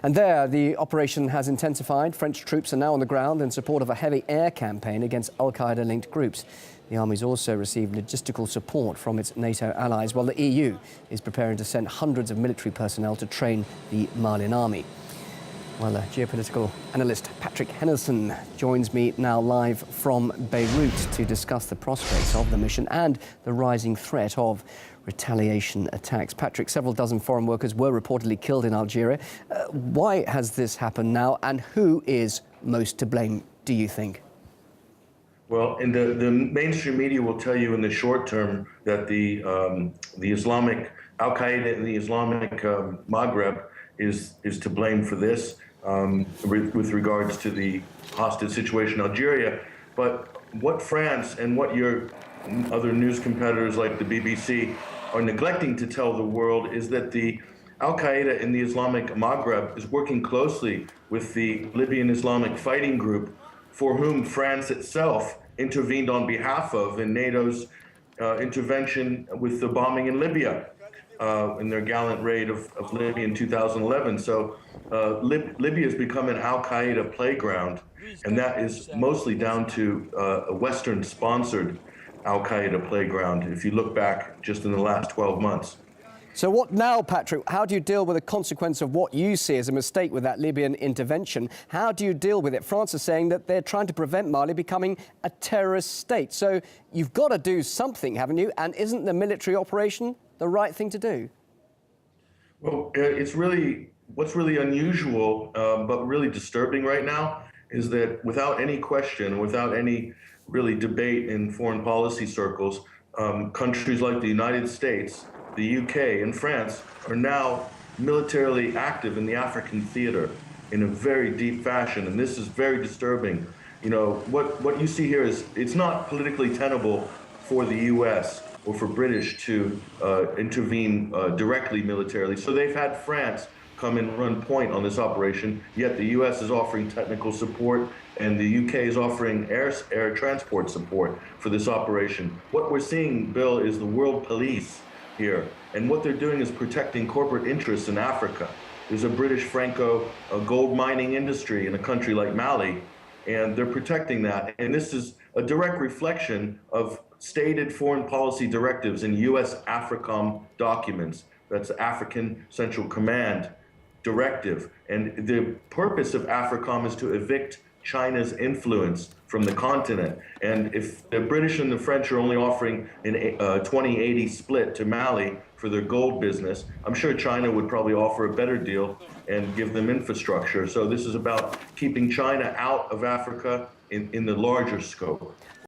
And there, the operation has intensified. French troops are now on the ground in support of a heavy air campaign against al-Qaeda-linked groups. The army's also received logistical support from its NATO allies, while the EU is preparing to send hundreds of military personnel to train the Malian army. Well, geopolitical analyst Patrick Henderson joins me now live from Beirut to discuss the prospects of the mission and the rising threat of retaliation attacks. Patrick, several dozen foreign workers were reportedly killed in Algeria. Why has this happened now, and who is most to blame, do you think? Well, in the mainstream media will tell you in the short term that the Islamic Al-Qaeda in the Islamic Maghreb is to blame for this with regards to the hostage situation in Algeria. But what France and what your other news competitors like the BBC are neglecting to tell the world is that the Al-Qaeda in the Islamic Maghreb is working closely with the Libyan Islamic Fighting Group, for whom France itself intervened on behalf of in NATO's intervention with the bombing in Libya, in their gallant raid of Libya in 2011. So Libya has become an Al-Qaeda playground, and that is mostly down to a Western-sponsored Al-Qaeda playground, if you look back just in the last 12 months. So what now, Patrick? How do you deal with the consequence of what you see as a mistake with that Libyan intervention? How do you deal with it? France is saying that they're trying to prevent Mali becoming a terrorist state. So you've got to do something, haven't you? And isn't the military operation the right thing to do? Well, what's really unusual, but really disturbing right now is that without any question, without any really debate in foreign policy circles, countries like the United States, the UK, and France are now militarily active in the African theater in a very deep fashion, and this is very disturbing. You know, what you see here is it's not politically tenable for the US or for British to intervene directly militarily. So they've had France come and run point on this operation, yet the US is offering technical support and the UK is offering air transport support for this operation. What we're seeing, Bill, is the world police here, and what they're doing is protecting corporate interests in Africa. There's a British Franco gold mining industry in a country like Mali, and they're protecting that. And this is a direct reflection of stated foreign policy directives in US AFRICOM documents. That's African Central Command directive. And the purpose of AFRICOM is to evict China's influence from the continent. And if the British and the French are only offering a 20-80 split to Mali for their gold business, I'm sure China would probably offer a better deal and give them infrastructure. So this is about keeping China out of Africa in the larger scope.